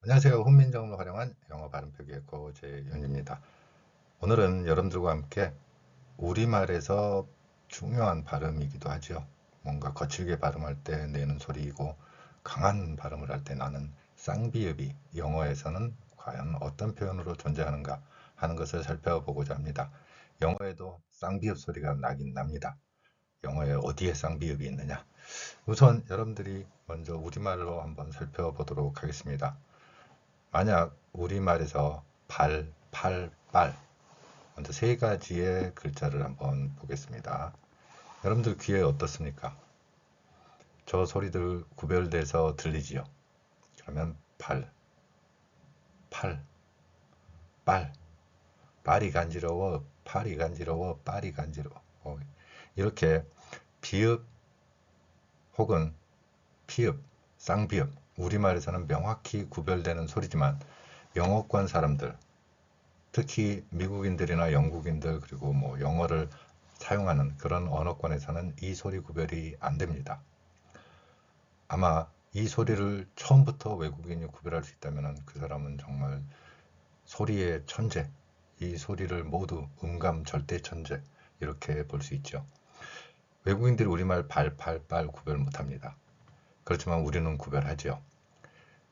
안녕하세요. 훈민정음을 활용한 영어 발음 표기의 고재윤입니다. 오늘은 여러분들과 함께 우리말에서 중요한 발음이기도 하죠. 뭔가 거칠게 발음할 때 내는 소리이고 강한 발음을 할 때 나는 쌍비읍이 영어에서는 과연 어떤 표현으로 존재하는가 하는 것을 살펴보고자 합니다. 영어에도 쌍비읍 소리가 나긴 납니다. 영어에 어디에 쌍비읍이 있느냐? 우선 여러분들이 먼저 우리말로 한번 살펴보도록 하겠습니다. 만약 우리말에서 발, 팔, 빨 먼저 세 가지의 글자를 한번 보겠습니다. 여러분들 귀에 어떻습니까? 저 소리들 구별돼서 들리지요? 그러면 발, 팔, 빨, 빨이 간지러워, 팔이 간지러워, 빨이 간지러워. 이렇게 비읍 혹은 피읍, 쌍비읍, 우리말에서는 명확히 구별되는 소리지만 영어권 사람들, 특히 미국인들이나 영국인들 그리고 뭐 영어를 사용하는 그런 언어권에서는 이 소리 구별이 안 됩니다. 아마 이 소리를 처음부터 외국인이 구별할 수 있다면 그 사람은 정말 소리의 천재, 이 소리를 모두 음감 절대 천재 이렇게 볼 수 있죠. 외국인들이 우리말 발, 팔, 빨 구별 못합니다. 그렇지만 우리는 구별하죠.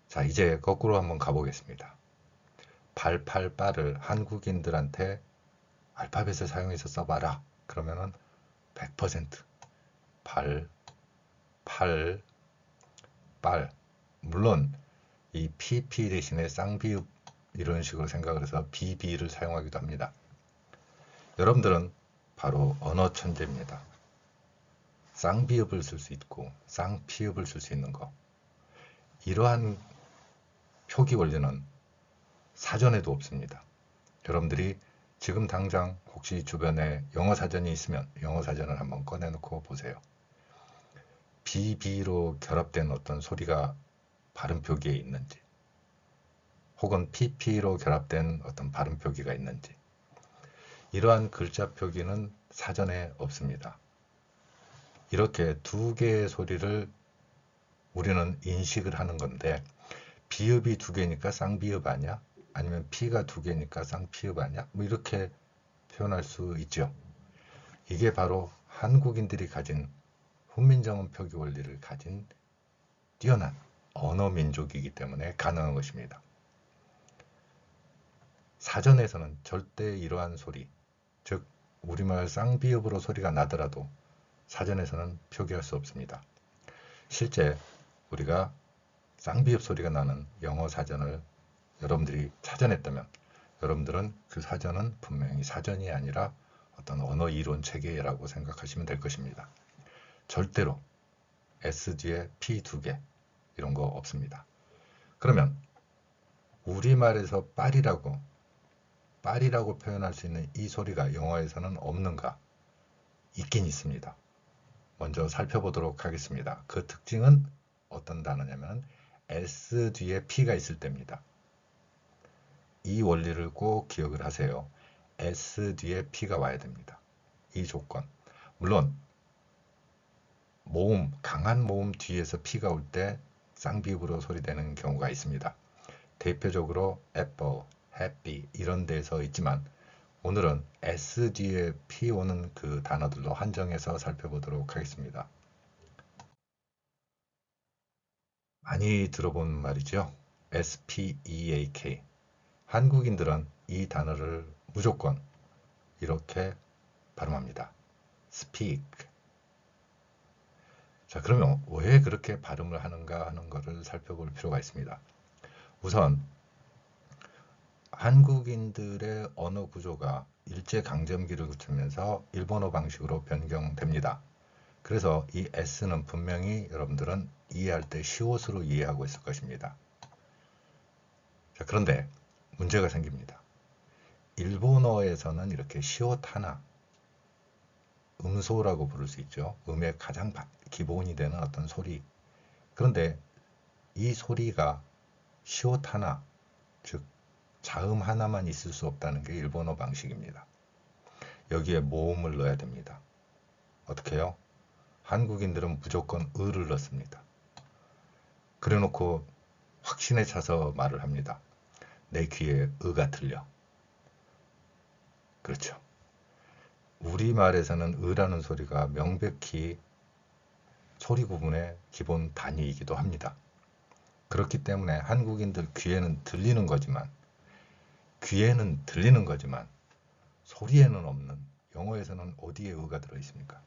자, 이제 거꾸로 한번 가보겠습니다. 발, 팔, 빨을 한국인들한테 알파벳을 사용해서 써봐라. 그러면은 100% 발, 팔, 빨. 물론 이 PP 대신에 쌍비읍 이런 식으로 생각을 해서 BB를 사용하기도 합니다. 여러분들은 바로 언어 천재입니다. 쌍비읍을 쓸 수 있고 쌍피읍을 쓸 수 있는 거. 이러한 표기 원리는 사전에도 없습니다. 여러분들이 지금 당장 혹시 주변에 영어 사전이 있으면 영어 사전을 한번 꺼내놓고 보세요. BB로 결합된 어떤 소리가 발음 표기에 있는지, 혹은 PP로 결합된 어떤 발음 표기가 있는지, 이러한 글자 표기는 사전에 없습니다. 이렇게 두 개의 소리를 우리는 인식을 하는 건데, 비읍이 두 개니까 쌍비읍 아니야? 아니면 P가 두 개니까 쌍피읍 아니야? 뭐 이렇게 표현할 수 있죠. 이게 바로 한국인들이 가진 훈민정음 표기 원리를 가진 뛰어난 언어 민족이기 때문에 가능한 것입니다. 사전에서는 절대 이러한 소리, 즉 우리말 쌍비읍으로 소리가 나더라도 사전에서는 표기할 수 없습니다. 실제 우리가 쌍비읍 소리가 나는 영어 사전을 여러분들이 찾아냈다면 여러분들은 그 사전은 분명히 사전이 아니라 어떤 언어 이론 체계라고 생각하시면 될 것입니다. 절대로 S 뒤에 P 두 개 이런 거 없습니다. 그러면 우리말에서 빨이라고 표현할 수 있는 이 소리가 영어에서는 없는가? 있긴 있습니다. 먼저 살펴보도록 하겠습니다. 그 특징은 어떤 단어냐면 S 뒤에 P가 있을 때입니다. 이 원리를 꼭 기억을 하세요. S 뒤에 P가 와야 됩니다. 이 조건. 물론 모음, 강한 모음 뒤에서 P가 올 때 쌍비읍으로 소리되는 경우가 있습니다. 대표적으로 apple, happy 이런 데서 있지만 오늘은 S 뒤에 P 오는 그 단어들로 한정해서 살펴보도록 하겠습니다. 많이 들어본 말이죠. SPEAK. 한국인들은 이 단어를 무조건 이렇게 발음합니다. speak. 자, 그러면 왜 그렇게 발음을 하는가 하는 것을 살펴볼 필요가 있습니다. 우선 한국인들의 언어 구조가 일제강점기를 거치면서 일본어 방식으로 변경됩니다. 그래서 이 S는 분명히 여러분들은 이해할 때 시옷으로 이해하고 있을 것입니다. 자, 그런데 문제가 생깁니다. 일본어에서는 이렇게 시옷 하나, 음소라고 부를 수 있죠. 음의 가장 기본이 되는 어떤 소리. 그런데 이 소리가 시옷 하나, 즉 자음 하나만 있을 수 없다는 게 일본어 방식입니다. 여기에 모음을 넣어야 됩니다. 어떻게 해요? 한국인들은 무조건 을을 넣습니다. 그래놓고 확신에 차서 말을 합니다. 내 귀에 의가 들려. 그렇죠. 우리말에서는 의라는 소리가 명백히 소리 구분의 기본 단위이기도 합니다. 그렇기 때문에 한국인들 귀에는 들리는 거지만 소리에는 없는, 영어에서는 어디에 의가 들어있습니까?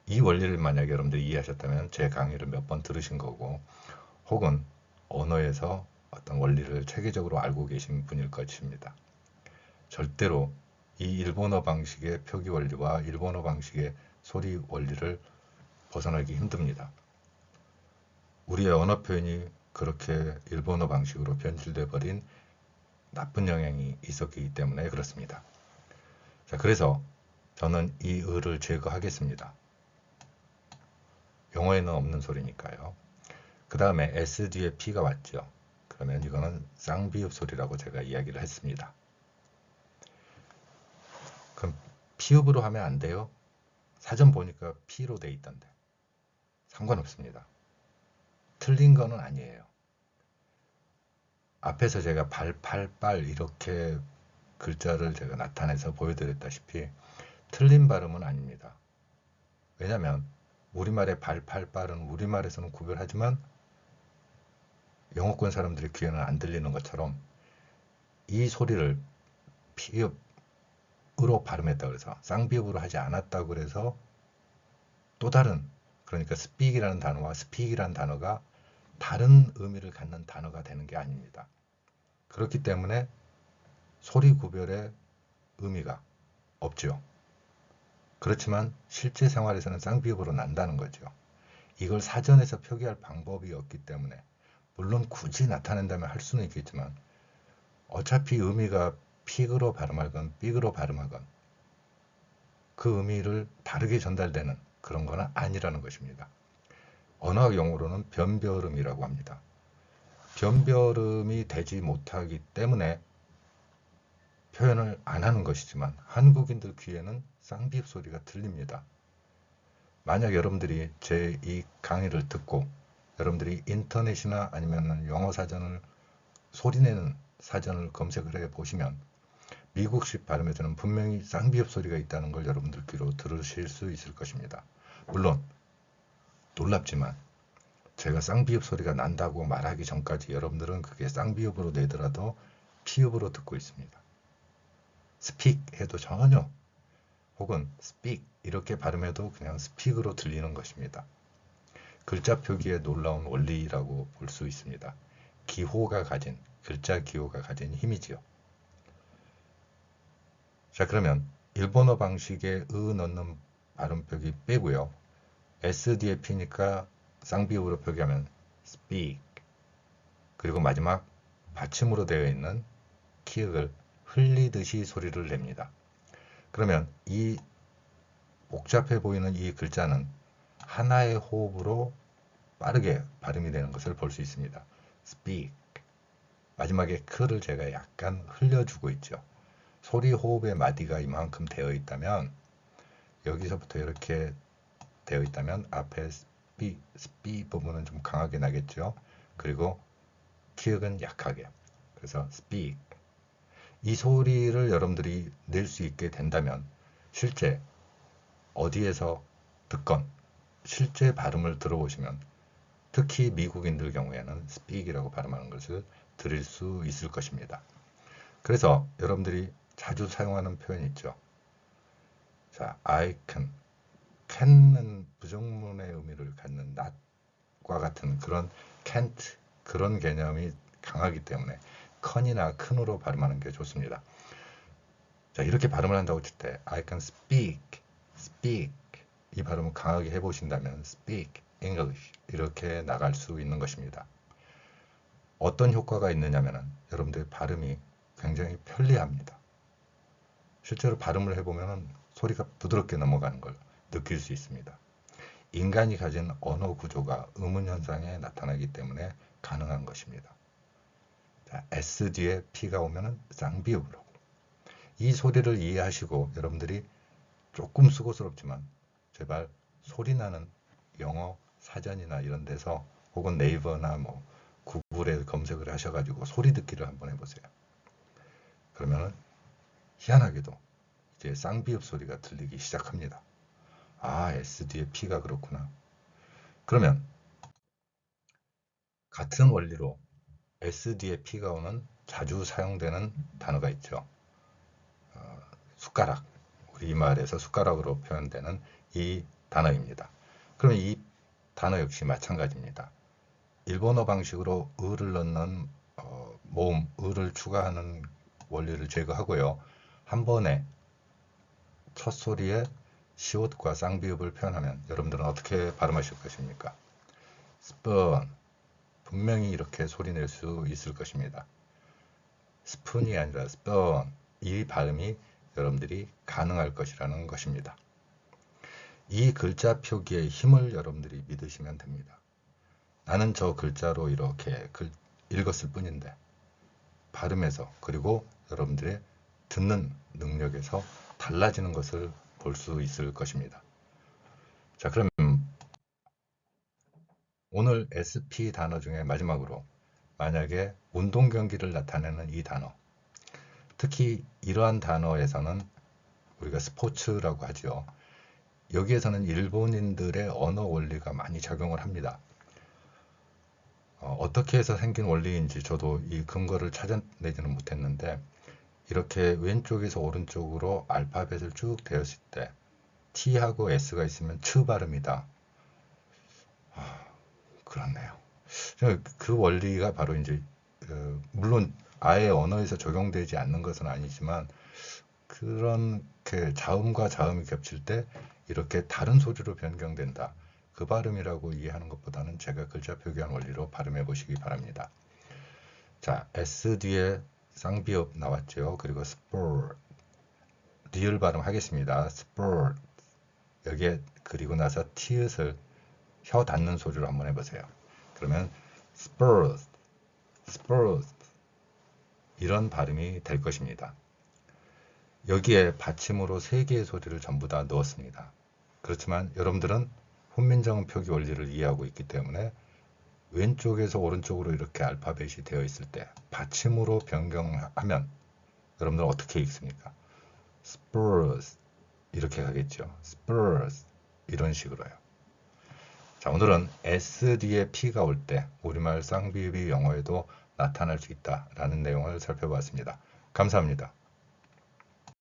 이 원리를 만약에 여러분들이 이해하셨다면 제 강의를 몇 번 들으신 거고, 혹은 언어에서 어떤 원리를 체계적으로 알고 계신 분일 것입니다. 절대로 이 일본어 방식의 표기 원리와 일본어 방식의 소리 원리를 벗어나기 힘듭니다. 우리의 언어 표현이 그렇게 일본어 방식으로 변질돼 버린 나쁜 영향이 있었기 때문에 그렇습니다. 자, 그래서 저는 이 의를 제거하겠습니다. 영어에는 없는 소리니까요. 그 다음에 S 뒤에 P가 왔죠. 그러면 이거는 쌍비읍 소리라고 제가 이야기를 했습니다. 그럼 피읍으로 하면 안 돼요? 사전 보니까 P로 돼 있던데. 상관없습니다. 틀린 거는 아니에요. 앞에서 제가 발팔빨 이렇게 글자를 제가 나타내서 보여드렸다시피 틀린 발음은 아닙니다. 왜냐하면 우리말의 발팔빨은 우리말에서는 구별하지만 영어권 사람들의 귀에는 안 들리는 것처럼 이 소리를 피읍으로 발음했다고 해서 쌍비읍으로 하지 않았다고 그래서 또 다른, 그러니까 speak이라는 단어와 speak이라는 단어가 다른 의미를 갖는 단어가 되는 게 아닙니다. 그렇기 때문에 소리 구별의 의미가 없죠. 그렇지만 실제 생활에서는 쌍비읍으로 난다는 거죠. 이걸 사전에서 표기할 방법이 없기 때문에 물론 굳이 나타낸다면 할 수는 있겠지만 어차피 의미가 픽으로 발음하건 삑으로 발음하건 그 의미를 다르게 전달되는 그런 거는 아니라는 것입니다. 언어학 용어로는 변별음이라고 합니다. 변별음이 되지 못하기 때문에 표현을 안 하는 것이지만 한국인들 귀에는 쌍비읍 소리가 들립니다. 만약 여러분들이 제 이 강의를 듣고 여러분들이 인터넷이나 아니면 영어 사전을 소리내는 사전을 검색을 해 보시면 미국식 발음에서는 분명히 쌍비읍 소리가 있다는 걸 여러분들 귀로 들으실 수 있을 것입니다. 물론 놀랍지만 제가 쌍비읍 소리가 난다고 말하기 전까지 여러분들은 그게 쌍비읍으로 내더라도 피읍으로 듣고 있습니다. speak 해도 전혀, 혹은 speak 이렇게 발음해도 그냥 speak으로 들리는 것입니다. 글자 표기의 놀라운 원리라고 볼 수 있습니다. 글자 기호가 가진 힘이지요. 자, 그러면 일본어 방식의 으 넣는 발음 표기 빼고요. S 뒤에 P니까 쌍비읍으로 표기하면 speak, 그리고 마지막 받침으로 되어 있는 키읔을 흘리듯이 소리를 냅니다. 그러면 이 복잡해 보이는 이 글자는 하나의 호흡으로 빠르게 발음이 되는 것을 볼 수 있습니다. speak. 마지막에 크를 제가 약간 흘려주고 있죠. 소리 호흡의 마디가 이만큼 되어 있다면, 여기서부터 이렇게 되어 있다면 앞에 스피 부분은 좀 강하게 나겠죠. 그리고 키읔은 약하게. 그래서 speak. 이 소리를 여러분들이 낼 수 있게 된다면 실제 어디에서 듣건 실제 발음을 들어보시면 특히 미국인들 경우에는 speak이라고 발음하는 것을 들을 수 있을 것입니다. 그래서 여러분들이 자주 사용하는 표현 있죠. 자, I can은 부정문의 의미를 갖는 not과 같은 그런 can't, 그런 개념이 강하기 때문에 con이나 큰으로 발음하는 게 좋습니다. 자, 이렇게 발음을 한다고 칠 때 I can speak 이 발음을 강하게 해보신다면 speak English 이렇게 나갈 수 있는 것입니다. 어떤 효과가 있느냐면은 여러분들의 발음이 굉장히 편리합니다. 실제로 발음을 해보면 소리가 부드럽게 넘어가는 걸 느낄 수 있습니다. 인간이 가진 언어 구조가 음운 현상에 나타나기 때문에 가능한 것입니다. 자, S 뒤에 P가 오면은 쌍비읍으로. 이 소리를 이해하시고 여러분들이 조금 수고스럽지만 제발 소리나는 영어 사전이나 이런 데서 혹은 네이버나 뭐 구글에 검색을 하셔가지고 소리 듣기를 한번 해보세요. 그러면 희한하게도 이제 쌍비읍 소리가 들리기 시작합니다. 아, S 뒤에 P가 그렇구나. 그러면 같은 원리로 S 뒤에 P가 오는 자주 사용되는 단어가 있죠. 숟가락. 우리말에서 숟가락으로 표현되는 이 단어입니다. 그러면 이 단어 역시 마찬가지입니다. 일본어 방식으로 을을 넣는 모음, 을을 추가하는 원리를 제거하고요. 한 번에 첫 소리에 시옷과 쌍비읍을 표현하면 여러분들은 어떻게 발음하실 것입니까? 스푼. 분명히 이렇게 소리 낼 수 있을 것입니다. 스푼이 아니라 스푼. 이 발음이 여러분들이 가능할 것이라는 것입니다. 이 글자 표기의 힘을 여러분들이 믿으시면 됩니다. 나는 저 글자로 이렇게 읽었을 뿐인데 발음에서 그리고 여러분들의 듣는 능력에서 달라지는 것을 볼 수 있을 것입니다. 자, 그럼 오늘 SP 단어 중에 마지막으로 만약에 운동 경기를 나타내는 이 단어, 특히 이러한 단어에서는 우리가 스포츠라고 하죠. 여기에서는 일본인들의 언어 원리가 많이 작용을 합니다. 어떻게 해서 생긴 원리인지 저도 이 근거를 찾아내지는 못했는데 이렇게 왼쪽에서 오른쪽으로 알파벳을 쭉 되었을 때 T하고 S가 있으면 츠 발음이다. 그렇네요. 그 원리가 바로 이제 물론 아예 언어에서 적용되지 않는 것은 아니지만 그런 자음과 자음이 겹칠 때 이렇게 다른 소리로 변경된다. 그 발음이라고 이해하는 것보다는 제가 글자 표기한 원리로 발음해 보시기 바랍니다. 자, S 뒤에 쌍비읍 나왔죠. 그리고 sport 리을 발음하겠습니다. sport 여기에 그리고 나서 티읕을 혀 닿는 소리로 한번 해보세요. 그러면 spurs, spurs 이런 발음이 될 것입니다. 여기에 받침으로 3개의 소리를 전부 다 넣었습니다. 그렇지만 여러분들은 훈민정음 표기 원리를 이해하고 있기 때문에 왼쪽에서 오른쪽으로 이렇게 알파벳이 되어 있을 때 받침으로 변경하면 여러분들은 어떻게 읽습니까? spurs 이렇게 가겠죠. spurs 이런 식으로요. 자, 오늘은 S 뒤에 P가 올 때 우리말 쌍비읍이 영어에도 나타날 수 있다라는 내용을 살펴봤습니다. 감사합니다.